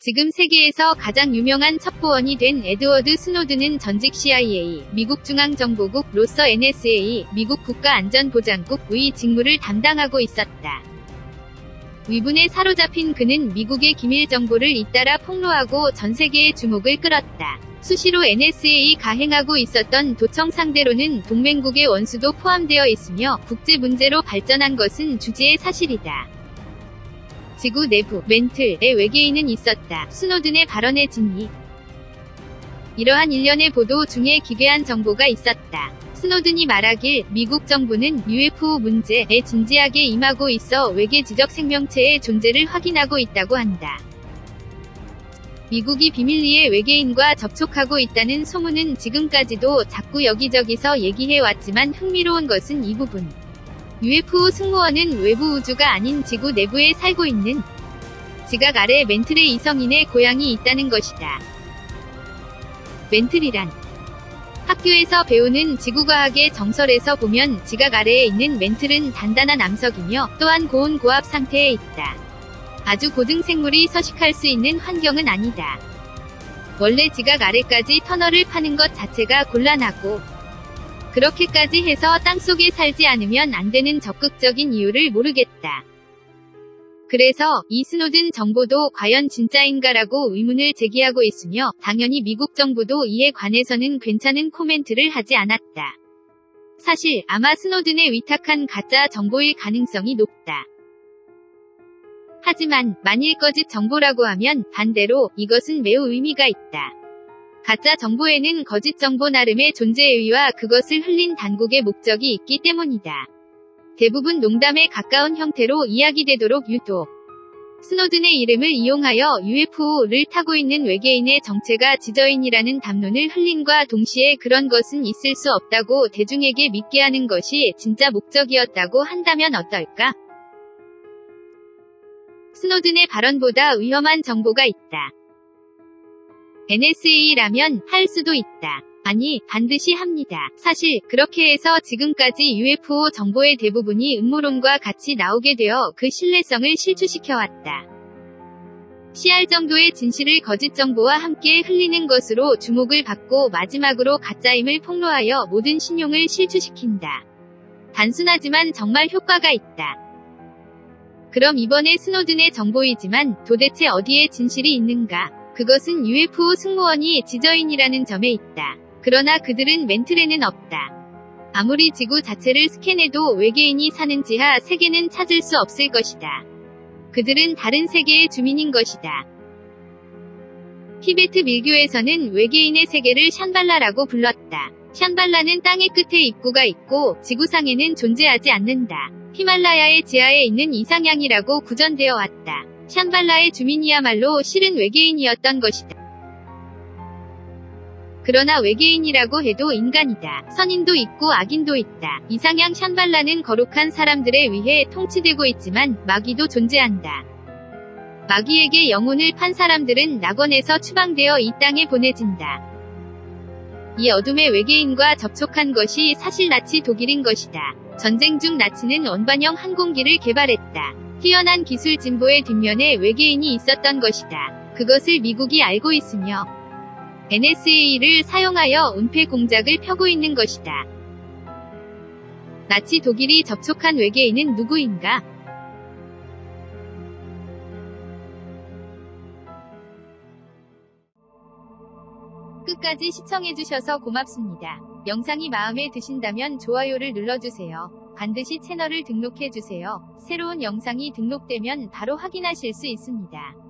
지금 세계에서 가장 유명한 첩보원이 된 에드워드 스노든은 전직 CIA, 미국 중앙정보국로서 NSA, 미국 국가안전보장국의 직무를 담당하고 있었다. 위분에 사로잡힌 그는 미국의 기밀 정보를 잇따라 폭로하고 전 세계의 주목을 끌었다. 수시로 NSA가 행하고 있었던 도청 상대로는 동맹국의 원수도 포함되어 있으며 국제 문제로 발전한 것은 주지의 사실이다. 지구 내부 멘틀에 외계인은 있었다. 스노든의 발언의 진위. 이러한 일련의 보도 중에 기괴한 정보가 있었다. 스노든이 말하길 미국 정부는 UFO 문제에 진지하게 임하고 있어 외계 지적 생명체의 존재를 확인하고 있다고 한다. 미국이 비밀리에 외계인과 접촉하고 있다는 소문은 지금까지도 자꾸 여기저기서 얘기해왔지만 흥미로운 것은 이 부분. UFO 승무원은 외부 우주가 아닌 지구 내부에 살고 있는 지각 아래 멘틀의 이성인의 고향이 있다는 것이다. 멘틀이란 학교에서 배우는 지구과학의 정설에서 보면 지각 아래에 있는 멘틀은 단단한 암석이며 또한 고온 고압 상태에 있다. 아주 고등 생물이 서식할 수 있는 환경은 아니다. 원래 지각 아래까지 터널을 파는 것 자체가 곤란하고 그렇게까지 해서 땅속에 살지 않으면 안 되는 적극적인 이유를 모르겠다. 그래서 이 스노든 정보도 과연 진짜인가라고 의문을 제기하고 있으며 당연히 미국 정부도 이에 관해서는 괜찮은 코멘트를 하지 않았다. 사실 아마 스노든에 위탁한 가짜 정보일 가능성이 높다. 하지만 만일 거짓 정보라고 하면 반대로 이것은 매우 의미가 있다. 가짜 정보에는 거짓 정보 나름의 존재의의와 그것을 흘린 당국의 목적이 있기 때문이다. 대부분 농담에 가까운 형태로 이야기되도록 유도. 스노든의 이름을 이용하여 UFO를 타고 있는 외계인의 정체가 지저인이라는 담론을 흘림과 동시에 그런 것은 있을 수 없다고 대중에게 믿게 하는 것이 진짜 목적이었다고 한다면 어떨까? 스노든의 발언보다 위험한 정보가 있다. NSA라면 할 수도 있다. 아니, 반드시 합니다. 사실 그렇게 해서 지금까지 UFO 정보의 대부분이 음모론과 같이 나오게 되어 그 신뢰성을 실추시켜왔다. CR 정도의 진실을 거짓 정보와 함께 흘리는 것으로 주목을 받고 마지막으로 가짜임을 폭로하여 모든 신용을 실추시킨다. 단순하지만 정말 효과가 있다. 그럼 이번에 스노든의 정보이지만 도대체 어디에 진실이 있는가? 그것은 UFO 승무원이 지저인이라는 점에 있다. 그러나 그들은 멘틀에는 없다. 아무리 지구 자체를 스캔해도 외계인이 사는 지하 세계는 찾을 수 없을 것이다. 그들은 다른 세계의 주민인 것이다. 티베트 밀교에서는 외계인의 세계를 샨발라라고 불렀다. 샨발라는 땅의 끝에 입구가 있고 지구상에는 존재하지 않는다. 히말라야의 지하에 있는 이상향이라고 구전되어 왔다. 샨발라의 주민이야말로 실은 외계인이었던 것이다. 그러나 외계인이라고 해도 인간이다. 선인도 있고 악인도 있다. 이상향 샨발라는 거룩한 사람들에 의해 통치되고 있지만 마귀도 존재한다. 마귀에게 영혼을 판 사람들은 낙원에서 추방되어 이 땅에 보내진다. 이 어둠의 외계인과 접촉한 것이 사실 나치 독일인 것이다. 전쟁 중 나치는 원반형 항공기를 개발했다. 뛰어난 기술 진보의 뒷면에 외계인이 있었던 것이다. 그것을 미국이 알고 있으며 NSA를 사용하여 은폐 공작을 펴고 있는 것이다. 나치 독일이 접촉한 외계인은 누구인가? 끝까지 시청해주셔서 고맙습니다. 영상이 마음에 드신다면 좋아요를 눌러주세요. 반드시 채널을 등록해주세요. 새로운 영상이 등록되면 바로 확인하실 수 있습니다.